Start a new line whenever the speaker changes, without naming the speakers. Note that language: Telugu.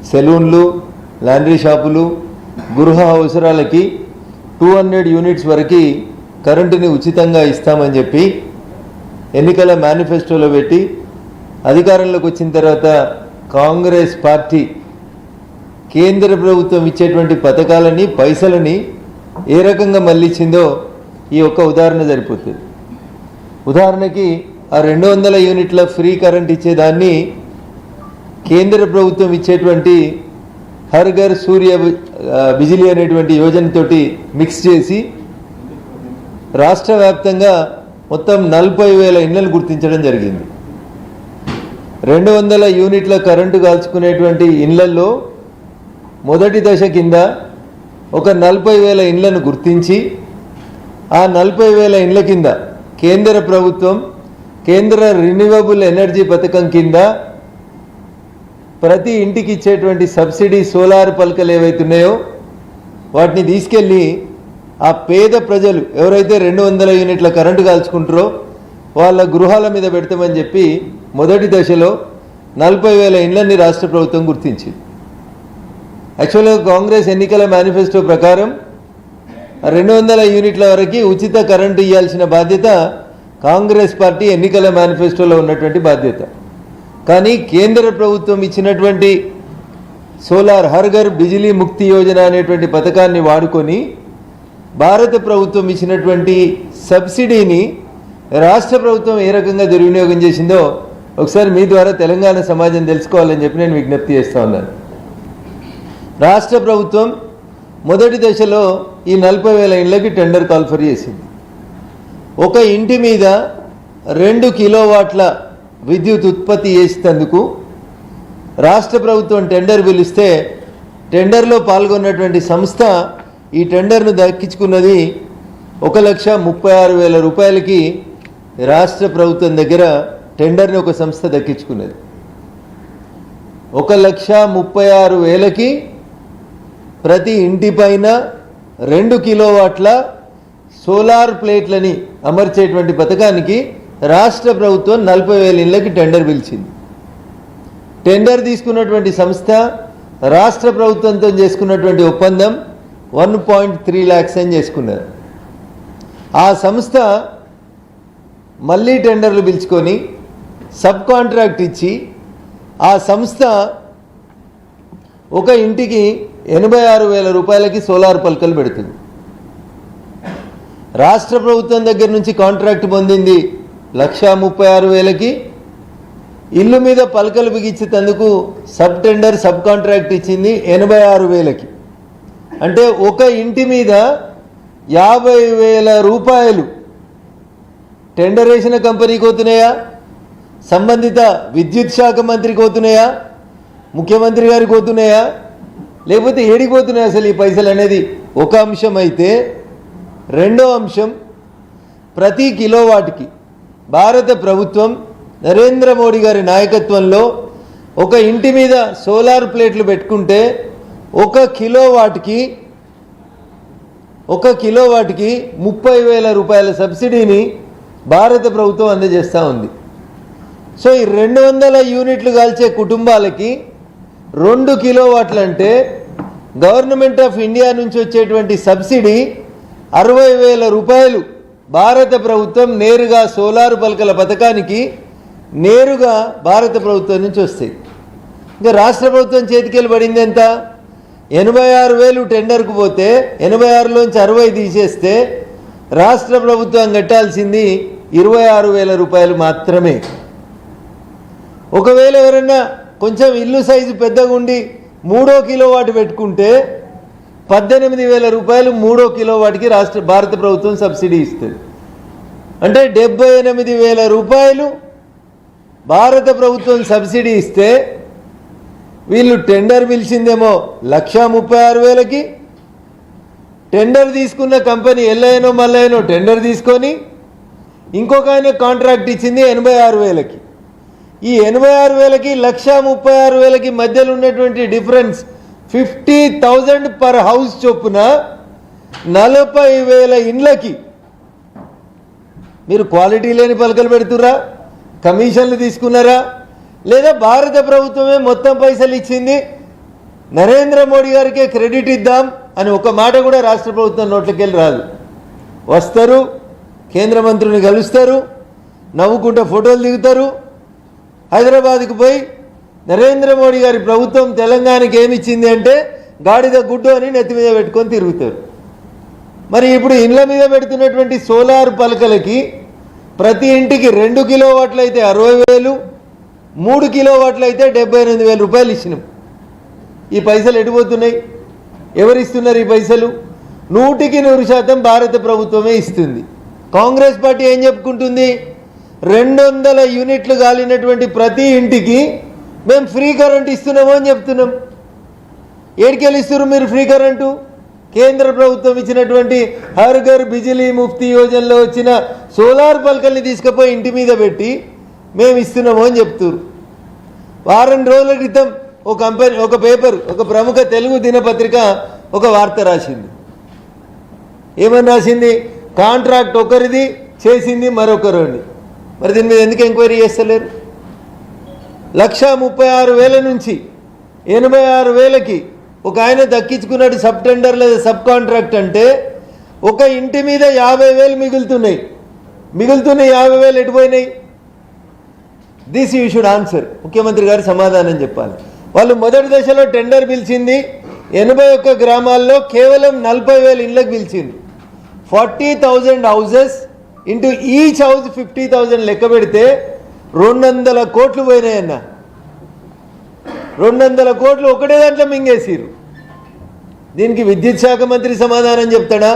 సెలూన్లు, లాండ్రీ షాపులు, గృహ అవసరాలకి 200 యూనిట్స్ వరకు కరెంటుని ఉచితంగా ఇస్తామని చెప్పి ఎన్నికల మేనిఫెస్టోలో పెట్టి అధికారంలోకి వచ్చిన తర్వాత కాంగ్రెస్ పార్టీ కేంద్ర ప్రభుత్వం ఇచ్చేటువంటి పథకాలని, పైసలని ఏ రకంగా మళ్ళించిందో ఈ ఒక్క ఉదాహరణ సరిపోతుంది. ఉదాహరణకి ఆ 200 యూనిట్ల ఫ్రీ కరెంట్ ఇచ్చేదాన్ని కేంద్ర ప్రభుత్వం ఇచ్చేటువంటి హర్ ఘర్ సూర్య బిజిలీ అనేటువంటి యోజనతోటి మిక్స్ చేసి రాష్ట్ర వ్యాప్తంగా మొత్తం 40,000 ఇళ్లను గుర్తించడం జరిగింది. 200 యూనిట్ల కరెంటు కాల్చుకునేటువంటి ఇళ్లలో మొదటి దశ కింద ఒక 40,000 ఇళ్లను గుర్తించి ఆ 40,000 ఇళ్ల కింద కేంద్ర ప్రభుత్వం కేంద్ర రిన్యూవబుల్ ఎనర్జీ పథకం కింద ప్రతి ఇంటికి ఇచ్చేటువంటి సబ్సిడీ సోలార్ పలకలు ఏవైతున్నాయో వాటిని తీసుకెళ్ళి ఆ పేద ప్రజలు ఎవరైతే 200 యూనిట్ల కరెంటు కాల్చుకుంటారో వాళ్ళ గృహాల మీద పెడతామని చెప్పి మొదటి దశలో 40,000 ఇళ్లని రాష్ట్ర ప్రభుత్వం గుర్తించింది. యాక్చువల్గా కాంగ్రెస్ ఎన్నికల మేనిఫెస్టో ప్రకారం 200 యూనిట్ల వరకు ఉచిత కరెంటు ఇవ్వాల్సిన బాధ్యత కాంగ్రెస్ పార్టీ ఎన్నికల మేనిఫెస్టోలో ఉన్నటువంటి బాధ్యత. కానీ కేంద్ర ప్రభుత్వం ఇచ్చినటువంటి సోలార్ హర్ ఘర్ బిజిలీ ముక్తి యోజన అనేటువంటి పథకాన్ని వాడుకొని భారత ప్రభుత్వం ఇచ్చినటువంటి సబ్సిడీని రాష్ట్ర ప్రభుత్వం ఏ రకంగా దుర్వినియోగం చేసిందో ఒకసారి మీ ద్వారా తెలంగాణ సమాజం తెలుసుకోవాలని చెప్పి నేను విజ్ఞప్తి చేస్తూ ఉన్నాను. రాష్ట్ర ప్రభుత్వం మొదటి దశలో ఈ 40,000 ఇళ్లకి టెండర్ కాల్ఫర్ చేసింది. ఒక ఇంటి మీద 2 కిలోవాట్ల విద్యుత్ ఉత్పత్తి చేసేందుకు రాష్ట్ర ప్రభుత్వం టెండర్ పిలిస్తే టెండర్లో పాల్గొన్నటువంటి సంస్థ ఈ టెండర్ను దక్కించుకున్నది 1,36,000 రూపాయలకి. రాష్ట్ర ప్రభుత్వం దగ్గర టెండర్ని ఒక సంస్థ దక్కించుకున్నది. 1,36,000కి ప్రతి ఇంటిపైన 2 కిలోవాట్ల సోలార్ ప్లేట్లని అమర్చేటువంటి పథకానికి రాష్ట్ర ప్రభుత్వం 40,000 ఇళ్లకి టెండర్ పిలిచింది. టెండర్ తీసుకున్నటువంటి సంస్థ రాష్ట్ర ప్రభుత్వంతో చేసుకున్నటువంటి ఒప్పందం 1.3 lakhs అని చేసుకున్నారు. ఆ సంస్థ మళ్ళీ టెండర్లు పిలుచుకొని సబ్ కాంట్రాక్ట్ ఇచ్చి ఆ సంస్థ ఒక ఇంటికి 86,000 రూపాయలకి సోలార్ పలకలు పెడుతుంది. రాష్ట్ర ప్రభుత్వం దగ్గర నుంచి కాంట్రాక్ట్ పొందింది 1,36,000కి. ఇల్లు మీద పలకలు బిగించేందుకు సబ్ టెండర్ సబ్ కాంట్రాక్ట్ ఇచ్చింది 86,000కి. అంటే ఒక ఇంటి మీద 50,000 రూపాయలు టెండర్ వేసిన కంపెనీకి పోతున్నాయా, సంబంధిత విద్యుత్ శాఖ మంత్రికి పోతున్నాయా, ముఖ్యమంత్రి గారికి పోతున్నాయా, లేకపోతే ఏడికి పోతున్నాయి అసలు ఈ పైసలు అనేది ఒక అంశం అయితే, రెండో అంశం ప్రతి కిలోవాట్కి భారత ప్రభుత్వం నరేంద్ర మోడీ గారి నాయకత్వంలో ఒక ఇంటి మీద సోలార్ ప్లేట్లు పెట్టుకుంటే ఒక కిలోవాట్కి 30,000 రూపాయల సబ్సిడీని భారత ప్రభుత్వం అందజేస్తూ ఉంది. సో ఈ 200 యూనిట్లు కాల్చే కుటుంబాలకి 2 కిలోవాట్లు అంటే గవర్నమెంట్ ఆఫ్ ఇండియా నుంచి వచ్చేటువంటి సబ్సిడీ 60,000 రూపాయలు భారత ప్రభుత్వం నేరుగా సోలార్ పలకల పథకానికి నేరుగా భారత ప్రభుత్వం నుంచి వస్తాయి. ఇంకా రాష్ట్ర ప్రభుత్వం చేతికెళ్ళి పడింది ఎంత? 86,000 టెండర్కు పోతే 86లోంచి 60 తీసేస్తే రాష్ట్ర ప్రభుత్వం కట్టాల్సింది 26,000 రూపాయలు మాత్రమే. ఒకవేళ ఎవరన్నా కొంచెం ఇల్లు సైజు పెద్దగా ఉండి 3 కిలోవాట్ పెట్టుకుంటే 18,000 రూపాయలు 3 కిలోవాట్కి భారత ప్రభుత్వం సబ్సిడీ ఇస్తుంది. అంటే 78,000 రూపాయలు భారత ప్రభుత్వం సబ్సిడీ ఇస్తే వీళ్ళు టెండర్ పిలిచిందేమో 1,36,000కి. టెండర్ తీసుకున్న కంపెనీ ఎల్లయ్యనో మల్లయ్యనో టెండర్ తీసుకొని ఇంకొక ఆయన కాంట్రాక్ట్ ఇచ్చింది 86,000కి. ఈ 86,000కి 1,36,000కి మధ్యలో ఉన్నటువంటి డిఫరెన్స్ 50,000 పర్ హౌస్ చొప్పున 40,000 ఇండ్లకి మీరు క్వాలిటీ లేని పలకలు పెడుతురా, కమిషన్లు తీసుకున్నారా, లేదా భారత ప్రభుత్వమే మొత్తం పైసలు ఇచ్చింది నరేంద్ర మోడీ గారికే క్రెడిట్ ఇద్దాం అని ఒక మాట కూడా రాష్ట్ర ప్రభుత్వం నోట్లకి వెళ్ళి రాదు. వస్తారు, కేంద్ర మంత్రుని కలుస్తారు, నవ్వుకుంటూ ఫోటోలు దిగుతారు. హైదరాబాద్కు పోయి నరేంద్ర మోడీ గారి ప్రభుత్వం తెలంగాణకి ఏమిచ్చింది అంటే గాడిద గుడ్డు అని నెత్తి మీద పెట్టుకొని తిరుగుతారు. మరి ఇప్పుడు ఇండ్ల మీద పెడుతున్నటువంటి సోలార్ పలకలకి ప్రతి ఇంటికి 2 కిలోవాట్లు అయితే 60,000, 3 కిలోవాట్లు అయితే 78,000 రూపాయలు ఇచ్చినాం. ఈ పైసలు ఎటుపోతున్నాయి? ఎవరు ఇస్తున్నారు ఈ పైసలు? 100% భారత ప్రభుత్వమే ఇస్తుంది. కాంగ్రెస్ పార్టీ ఏం చెప్పుకుంటుంది? 200 యూనిట్లు కాలినటువంటి ప్రతి ఇంటికి మేము ఫ్రీ కరెంట్ ఇస్తున్నాము అని చెప్తున్నాం. ఏడికెళ్ళి ఇస్తున్నారు మీరు ఫ్రీ కరెంటు? కేంద్ర ప్రభుత్వం ఇచ్చినటువంటి హర్ ఘర్ బిజిలీ ముఫ్తీ యోజనలో వచ్చిన సోలార్ పలకల్ని తీసుకుపోయి ఇంటి మీద పెట్టి మేము ఇస్తున్నాము అని చెప్తున్నారు. వారం రోజుల క్రితం ఒక పేపర్, ఒక ప్రముఖ తెలుగు దినపత్రిక ఒక వార్త రాసింది. ఏమని రాసింది? కాంట్రాక్ట్ ఒకరిది, చేసింది మరొకరు అని. మరి దీని మీద ఎందుకు ఎంక్వైరీ చేస్తలేరు? 136,000 నుంచి 86,000కి ఒక ఆయన దక్కించుకున్నాడు సబ్ టెండర్ లేదా సబ్ కాంట్రాక్ట్ అంటే ఒక ఇంటి మీద 50,000 మిగులుతున్నాయి. 50,000 ఎటుపోయినాయి? This you should answer. ముఖ్యమంత్రి గారు సమాధానం చెప్పాలి. వాళ్ళు మొదటి దశలో టెండర్ పిలిచింది 81 గ్రామాల్లో కేవలం 40,000 ఇళ్ళకి పిలిచింది. 40,000 హౌసెస్ ఇంటూ ఈచ్ హౌస్ 50,000 లెక్క పెడితే 200 కోట్లు పోయినాయన్న. 200 కోట్లు ఒకటే దాంట్లో మింగేసిరు. దీనికి విద్యుత్ శాఖ మంత్రి సమాధానం చెప్తాడా?